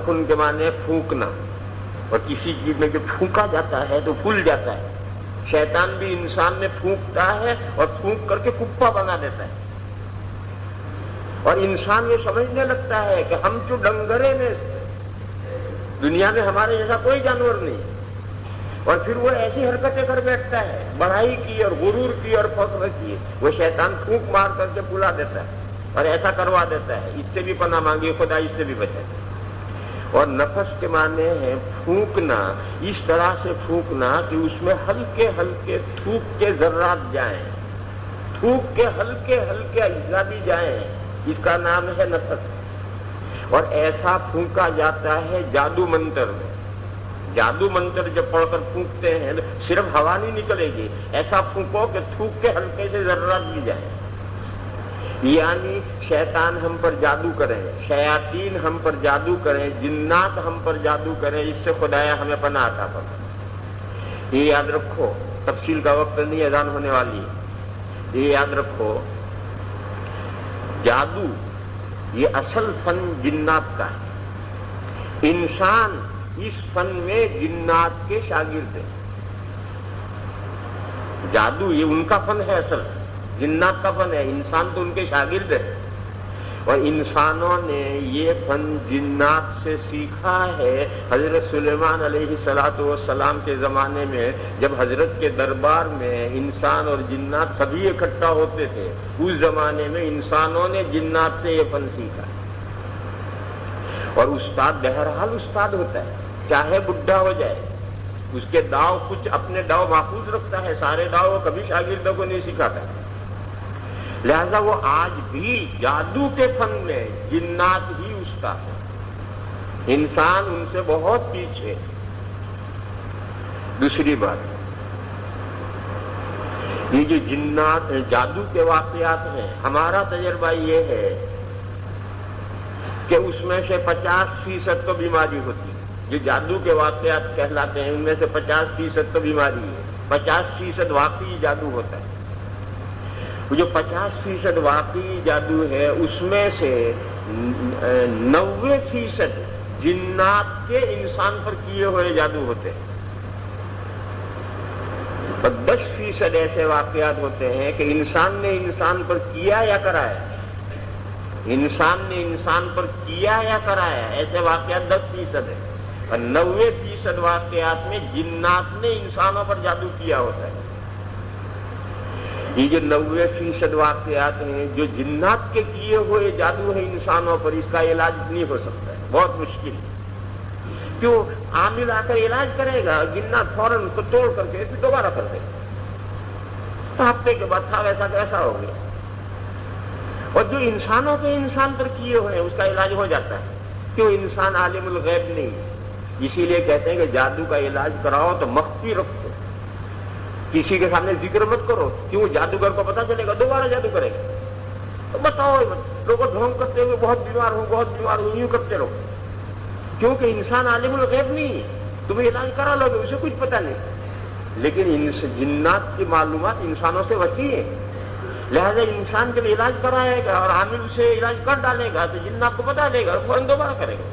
नफखुन के माने फूंकना, और किसी चीज में जो फूंका जाता है तो फूल जाता है। शैतान भी इंसान में फूंकता है और फूंक करके कुप्पा बना देता है, और इंसान ये समझने लगता है कि हम जो डंगरे में दुनिया में हमारे जैसा कोई जानवर नहीं, और फिर वो ऐसी हरकतें कर बैठता है, बढ़ाई की और गुरूर की और फख्र की। वो शैतान फूंक मार करके बुला देता है और ऐसा करवा देता है, इससे भी पनाह मांगी खुदा, इससे भी बचाए। और नफस के माने हैं फूंकना, इस तरह से फूंकना कि उसमें हल्के हल्के थूक के जर्रात जाएं, थूक के हल्के हल्के अज्जा भी जाएं, इसका नाम है नफस। और ऐसा फूंका जाता है जादू मंत्र में। जादू मंत्र जब पढ़कर फूंकते हैं तो सिर्फ हवा नहीं निकलेगी, ऐसा फूंको कि थूक के हल्के से जर्रात भी जाए। यानी शैतान हम पर जादू करें, शयातीन हम पर जादू करें, जिन्नात हम पर जादू करें, इससे खुदाया हमें पनाह अता फरमाए। ये याद रखो, तफसील का वक्त नहीं, अजान होने वाली है। ये याद रखो, जादू ये असल फन जिन्नात का है। इंसान इस फन में जिन्नात के शागिर्द है। जादू ये उनका फन है, असल जिन्नात का फन है, इंसान तो उनके शागिर्द है। और इंसानों ने ये फन जिन्नात से सीखा है। हजरत सुलेमान अलैहिस्सलातु वस्सलाम के जमाने में जब हजरत के दरबार में इंसान और जिन्नात सभी इकट्ठा होते थे, उस जमाने में इंसानों ने जिन्नात से ये फन सीखा। और उस्ताद बहरहाल उस्ताद होता है, चाहे बुढ़ा हो जाए, उसके दाव कुछ अपने दाव महफूज रखता है, सारे दाव वो कभी शागिर्दों को नहीं सिखाता। लिहाजा वो आज भी जादू के फन में जिन्नात ही उसका है, इंसान उनसे बहुत पीछे। दूसरी बात, ये जो जिन्नात जादू के वाकयात हैं, हमारा तजर्बा ये है कि उसमें से 50% तो बीमारी होती है। जो जादू के वाकयात कहलाते हैं उनमें से 50% तो बीमारी है, 50% वाकई जादू होता है। वो जो 50% वाकई जादू है उसमें से 90% जिन्नात के इंसान पर किए हुए जादू होते हैं। और 10% ऐसे वाकयात होते हैं कि इंसान ने इंसान पर किया या कराया, इंसान ने इंसान पर किया या कराया, ऐसे वाकयात 10% है। और 90% वाकयात में जिन्नात ने इंसानों पर जादू किया होता है। ये जो 90% वाकयात हैं जो जिन्नात के किए हुए जादू है इंसानों पर, इसका इलाज नहीं हो सकता है, बहुत मुश्किल। क्यों? आमिल आकर इलाज करेगा, जिन्नात फौरन उसको तोड़ करके फिर दोबारा कर देगा, तो हफ्ते के बाद था वैसा कैसा हो गया। और जो इंसानों के इंसान पर किए हुए हैं उसका इलाज हो जाता है। क्यों? इंसान आलिमुल गैब नहीं, इसीलिए कहते हैं कि जादू का इलाज कराओ तो मख्फी रखो, किसी के सामने जिक्र मत करो। क्यों? जादूगर को पता चलेगा दोबारा जादू करेगा, तो बताओ लोगों ढोंग करते हुए बहुत बीमार हूं यूं करते रहो। क्योंकि इंसान आलिमुल गैब नहीं है, तुम्हें इलाज करा लोगे, उसे कुछ पता नहीं। लेकिन जिन्नात की मालूमात इंसानों से वसी है, लिहाजा इंसान जब इलाज कराएगा और आमिल उसे इलाज कर डालेगा तो जिन्नात को बता देगा और फौरन दोबारा करेगा।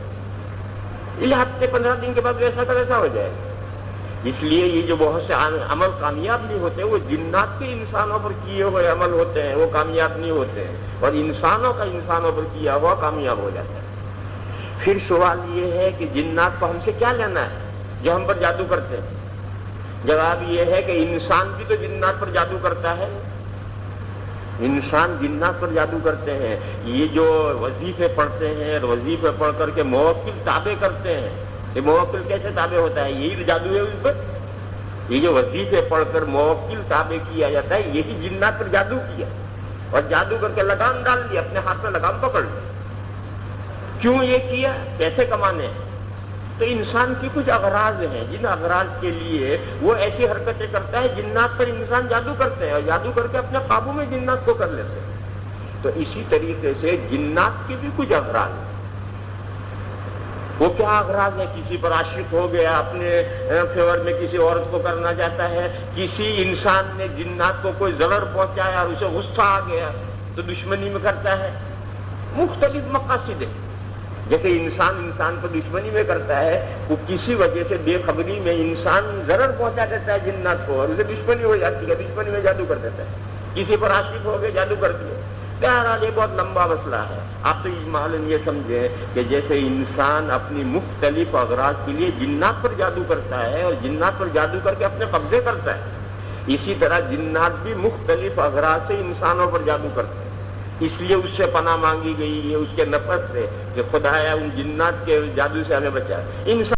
इस हफ्ते 15 दिन के बाद वैसा का वैसा हो जाएगा। इसलिए ये जो बहुत से अमल कामयाब नहीं होते वो जिन्नात के इंसानों पर किए हुए अमल होते हैं, वो कामयाब नहीं होते हैं, और इंसानों का इंसानों पर किया हुआ कामयाब हो जाता है। फिर सवाल ये है कि जिन्नात को हमसे क्या लेना है जो हम पर जादू करते हैं? जवाब ये है कि इंसान भी तो जिन्नात पर जादू करता है, इंसान जिन्नात पर जादू करते हैं। ये जो वजीफे पढ़ते हैं, वजीफे पढ़ करके मुवक्किल ताबे करते हैं, ये मुवक्किल कैसे ताबे होता है? यही जादू है उस पर। ये जो वजीफे पढ़कर मुवक्किल ताबे किया जाता है, यही जिन्नात पर जादू किया, और जादू करके लगाम डाल दी, अपने हाथ में लगाम पकड़ ली। क्यों ये किया? पैसे कमाने। तो इंसान की कुछ अगराज हैं, जिन अगराज के लिए वो ऐसी हरकतें करता है, जिन्नात पर इंसान जादू करते हैं और जादू करके अपने काबू में जिन्नात को कर लेते हैं। तो इसी तरीके से जिन्नात के भी कुछ अगराज हैं। वो क्या अगराज है? किसी पर आशिक हो गया, अपने फेवर में किसी औरत को करना चाहता है, किसी इंसान ने जिन्नात को कोई जरर पहुंचाया और उसे गुस्सा आ गया तो दुश्मनी में करता है। मुख्तलिफ मकासिद है। جیسے انسان انسان پر دشمنی میں کرتا ہے، وہ کسی وجہ سے بے خبری میں انسان ضرر پہنچا دیتا ہے جنات کو، اور اسے دشمنی ہو جاتی ہے، دشمنی میں جادو کر دیتا ہے، کسی پر عاشق ہو گئے جادو کر دیا۔ بہرحال یہ بہت لمبا مسئلہ ہے۔ آپ تو اجمالاً یہ سمجھیں کہ جیسے انسان اپنی مختلف اغراض کے لیے جنات پر جادو کرتا ہے اور جنات پر جادو کر کے اپنے قبضے کرتا ہے، اسی طرح جنات بھی مختلف اغراض سے انسانوں پر جادو کرتے ہیں۔ اس لیے اس سے پناہ مانگی گئی ہے، اس کے نفرت سے، کہ خدایا ان جنات کے جادو سے ہمیں بچا۔ انسان